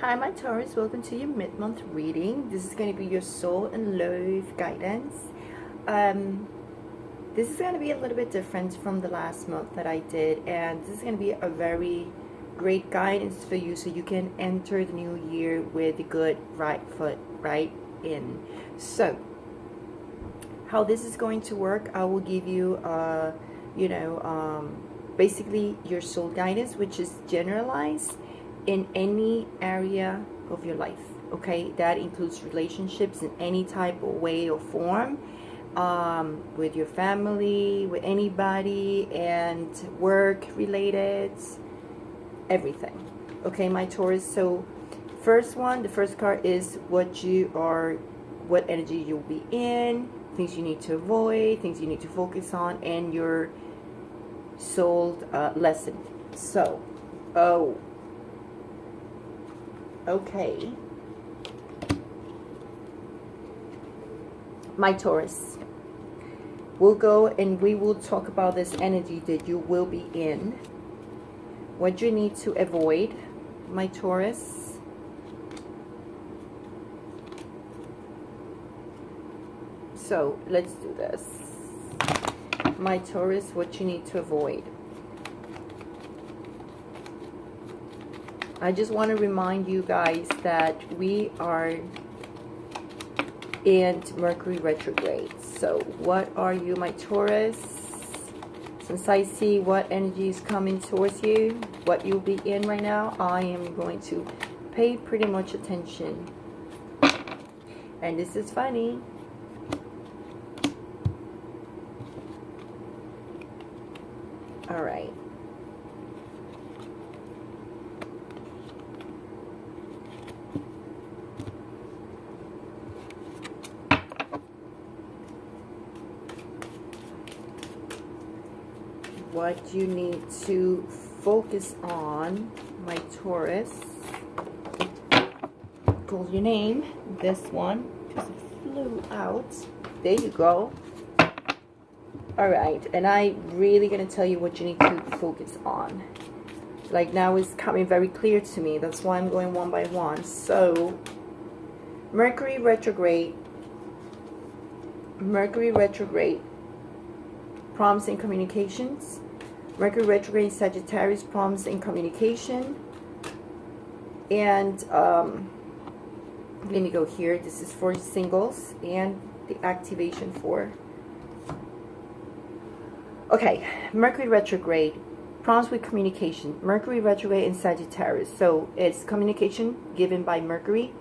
Hi, my Taurus. Welcome to your mid-month reading. This is going to be your soul and love guidance. Um, this is going to be a little bit different from the last month that I did, and this is going to be a very great guidance for you so you can enter the new year with a good right foot right in. So, how this is going to work, I will give you, basically your soul guidance, which is generalized in any area of your life. Okay, that includes relationships in any type of way or form, with your family, with anybody, and work related, everything. Okay, my Taurus. So the first card is what energy you'll be in, things you need to avoid, things you need to focus on, and your soul lesson. So, okay, my Taurus, we'll go and we will talk about this energy that you will be in, what you need to avoid, my Taurus. So let's do this. My Taurus, what you need to avoid. I just want to remind you guys that we are in Mercury retrograde. So what are you, my Taurus? Since I see what energy is coming towards you, what you'll be in right now, I am going to pay pretty much attention. And this is funny. All right. What you need to focus on, my Taurus. Call your name. This one just flew out. There you go. All right, and I really gonna tell you what you need to focus on. Like now it's coming very clear to me. That's why I'm going one by one. So Mercury retrograde. Mercury retrograde. Problems in communications. Mercury retrograde Sagittarius, problems in communication. And let me go here. This is for singles and the activation for. Okay, Mercury retrograde, problems with communication. Mercury retrograde in Sagittarius. So it's communication given by Mercury.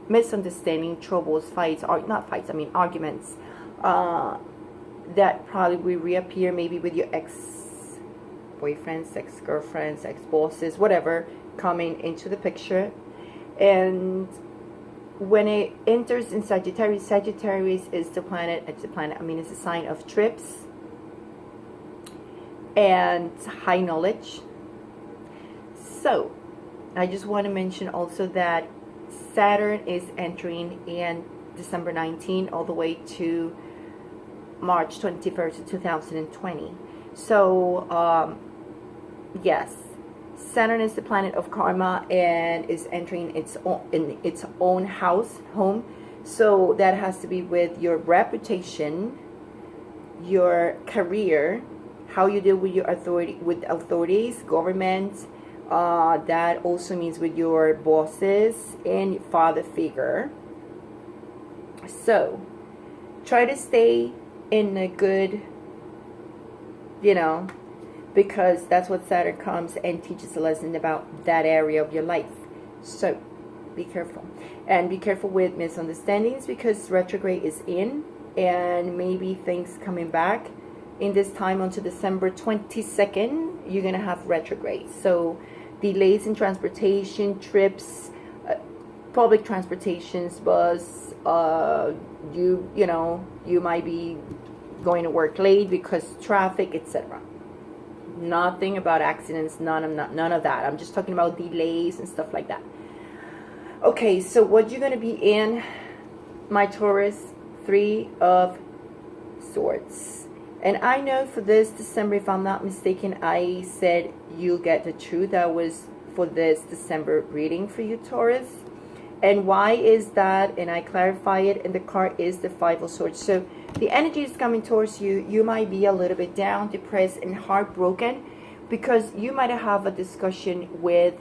Misunderstanding, troubles, fights, or not fights, I mean arguments. That probably will reappear maybe with your ex-boyfriends, ex-girlfriends, ex-bosses, whatever, coming into the picture. And when it enters in Sagittarius, Sagittarius is the planet, it's a sign of trips and high knowledge. So I just want to mention also that Saturn is entering in December 19 all the way to March 21st, 2020. So yes, Saturn is the planet of karma and is entering its own home. So that has to be with your reputation, your career, how you deal with your authorities, government. That also means with your bosses and father figure. So try to stay in a good, because that's what Saturn comes and teaches a lesson about that area of your life. So be careful. And be careful with misunderstandings because retrograde is in, and maybe things coming back in this time until December 22nd, you're going to have retrograde. So delays in transportation, trips, public transportations, bus, you might be going to work late because traffic, etc. Nothing about accidents, none of that. I'm just talking about delays and stuff like that. Okay, so what you're going to be in, my Taurus, 3 of Swords. And I know for this December, if I'm not mistaken, I said you'll get the truth. That was for this December reading for you, Taurus. And why is that? And I clarify it, and the card is the Five of Swords. So the energy is coming towards you. You might be a little bit down, depressed, and heartbroken because you might have a discussion with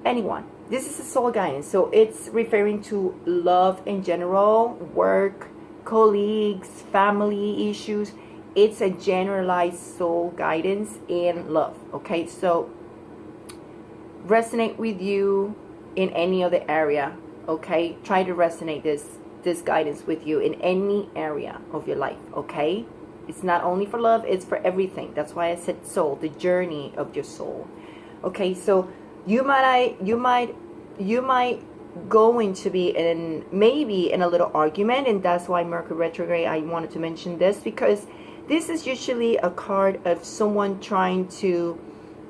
anyone. This is a soul guidance, so it's referring to love in general, work, colleagues, family issues. It's a generalized soul guidance and love. Okay, so resonate with you in any other area. Okay, try to resonate this guidance with you in any area of your life. Okay, it's not only for love, it's for everything. That's why I said soul, the journey of your soul. Okay, so you might going to be in maybe in a little argument, and that's why Mercury retrograde, I wanted to mention this, because this is usually a card of someone trying to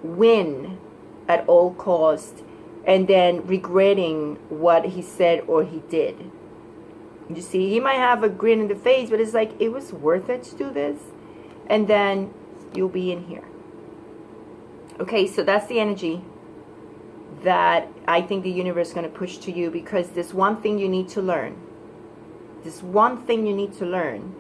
win at all cost and then regretting what he said or he did. You see, he might have a grin in the face, but it's like, it was worth it to do this, and then you'll be in here. Okay, so that's the energy that I think the universe is going to push to you, because there's one thing you need to learn. There's one thing you need to learn,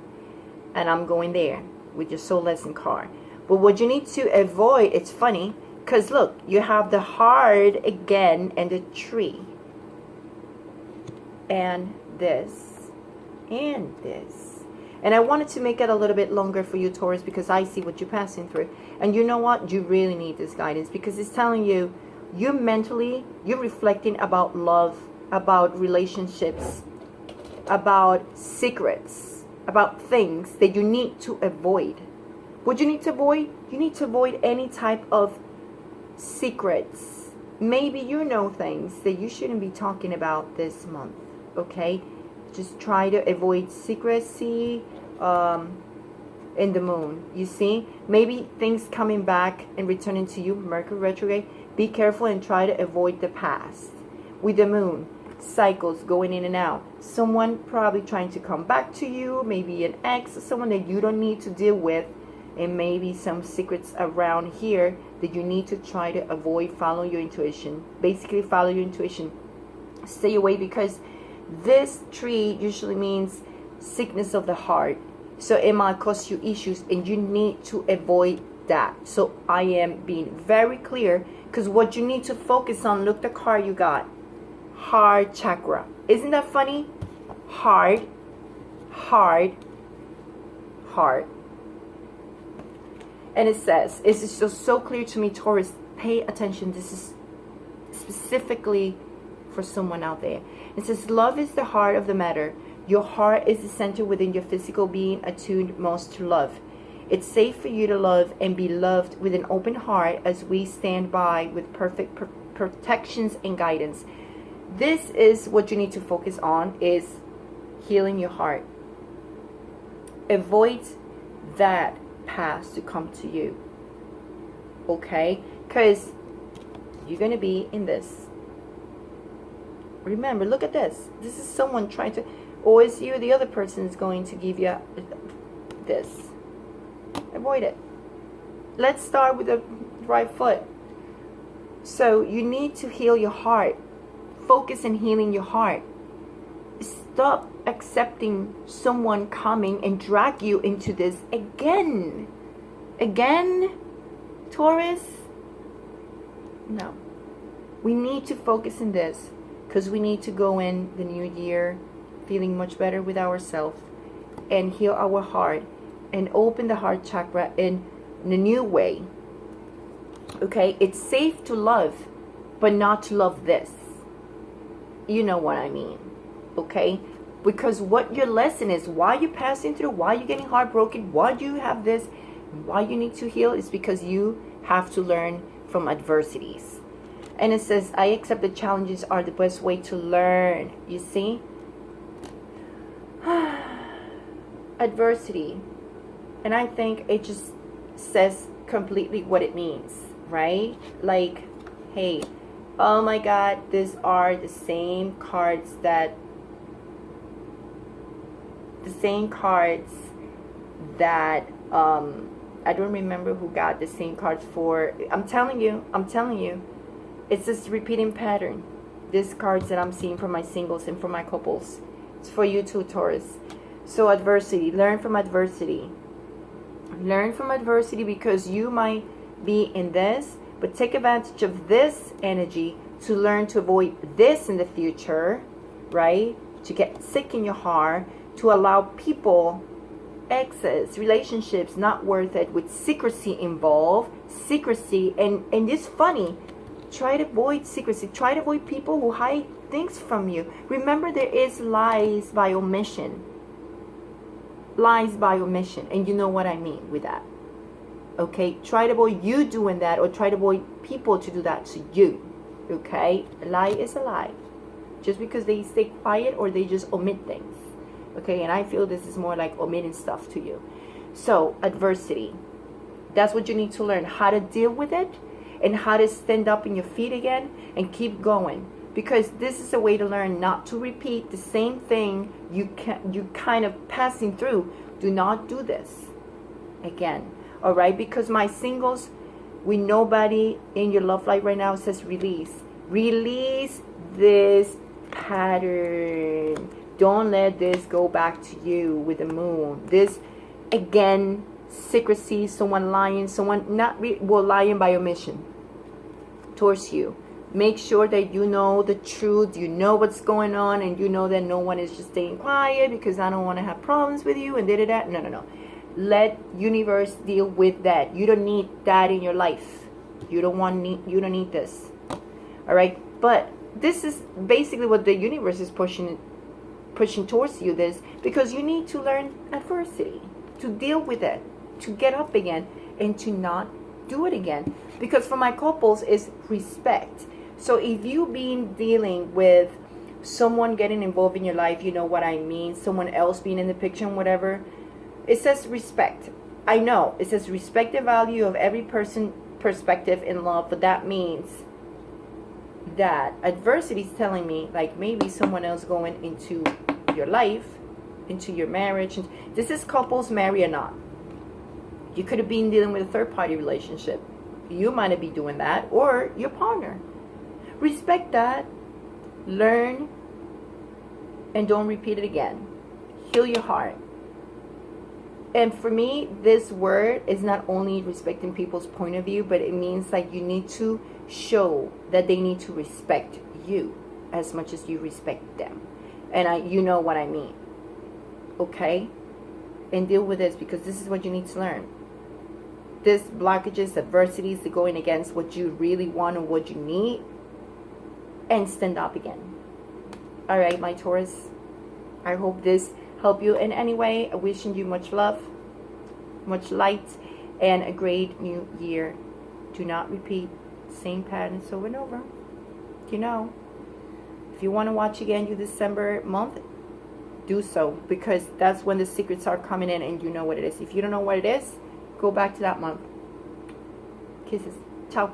and I'm going there with your soul lesson card. But what you need to avoid, it's funny, because look, you have the heart again and the tree. And this. And this. And I wanted to make it a little bit longer for you, Taurus, because I see what you're passing through. And you know what? You really need this guidance, because it's telling you, you're reflecting about love, about relationships, about secrets, about things that you need to avoid. What you need to avoid? You need to avoid any type of secrets. Maybe you know things that you shouldn't be talking about this month, okay? Just try to avoid secrecy in the moon. You see? Maybe things coming back and returning to you, Mercury retrograde. Be careful and try to avoid the past. With the moon, cycles going in and out. Someone probably trying to come back to you, maybe an ex, someone that you don't need to deal with, and maybe some secrets around here that you need to try to avoid. Follow your intuition. Basically, follow your intuition. Stay away, because this tree usually means sickness of the heart. So it might cause you issues, and you need to avoid that. So I am being very clear, because what you need to focus on, look the card you got. Heart chakra. Isn't that funny? Heart, heart, heart. And it says, it's just so clear to me, Taurus, pay attention. This is specifically for someone out there. It says, love is the heart of the matter. Your heart is the center within your physical being, attuned most to love. It's safe for you to love and be loved with an open heart, as we stand by with perfect protections and guidance. This is what you need to focus on, is healing your heart. Avoid that past to come to you. Okay? Because you're going to be in this. Remember, look at this. This is someone trying to, or is you, the other person is going to give you this. Avoid it. Let's start with the right foot. So you need to heal your heart. Focus on healing your heart. Stop accepting someone coming and drag you into this again. Again, Taurus? No. We need to focus on this, because we need to go in the new year feeling much better with ourselves and heal our heart and open the heart chakra in a new way. Okay? It's safe to love, but not to love this. You know what I mean. Okay? Because what your lesson is, why you're passing through, why you're getting heartbroken, why you have this, why you need to heal, is because you have to learn from adversities. And it says, I accept that challenges are the best way to learn. You see? Adversity. And I think it just says completely what it means, right? Like, hey, oh my God, these are the same cards that I don't remember who got the same cards for. I'm telling you, It's this repeating pattern. These cards that I'm seeing for my singles and for my couples. It's for you too, Taurus. So adversity. Learn from adversity. Learn from adversity, because you might be in this, but take advantage of this energy to learn to avoid this in the future, right? To get sick in your heart, to allow people, exes, relationships not worth it, with secrecy involved. Secrecy, and it's funny. Try to avoid secrecy. Try to avoid people who hide things from you. Remember, there is lies by omission. Lies by omission. And you know what I mean with that. Okay? Try to avoid you doing that, or try to avoid people to do that to you. Okay? A lie is a lie. Just because they stay quiet or they just omit things. Okay? And I feel this is more like omitting stuff to you. So, adversity. That's what you need to learn. How to deal with it. And how to stand up on your feet again and keep going. Because this is a way to learn not to repeat the same thing you kind of passing through. Do not do this again. All right? Because my singles, with nobody in your love life right now, says release. Release this pattern. Don't let this go back to you with the moon. This, again, secrecy, someone lying, someone lying by omission towards you. Make sure that you know the truth, you know what's going on, and you know that no one is just staying quiet because I don't want to have problems with you and da. No. Let universe deal with that. You don't need that in your life. You don't need this. All right? But this is basically what the universe is pushing towards you, this, because you need to learn adversity, to deal with it, to get up again, and to not do it again. Because for my couples is respect. So if you've been dealing with someone getting involved in your life, you know what I mean, someone else being in the picture and whatever, it says respect. I know it says respect the value of every person perspective in love, but that means that adversity is telling me, like, maybe someone else going into your life, into your marriage. This is couples, marry or not. You could have been dealing with a third-party relationship. You might be doing that, or your partner. Respect that. Learn, and don't repeat it again. Heal your heart. And for me, this word is not only respecting people's point of view, but it means like you need to show that they need to respect you as much as you respect them. And you know what I mean. Okay? And deal with this, because this is what you need to learn. This blockages, adversities, the going against what you really want and what you need, and stand up again. All right, my Taurus. I hope this helped you in any way. Wishing you much love, much light, and a great new year. Do not repeat same patterns over and over. You know, if you want to watch again your December month, do so, because that's when the secrets are coming in, and you know what it is. If you don't know what it is, go back to that month. Kisses. Ciao.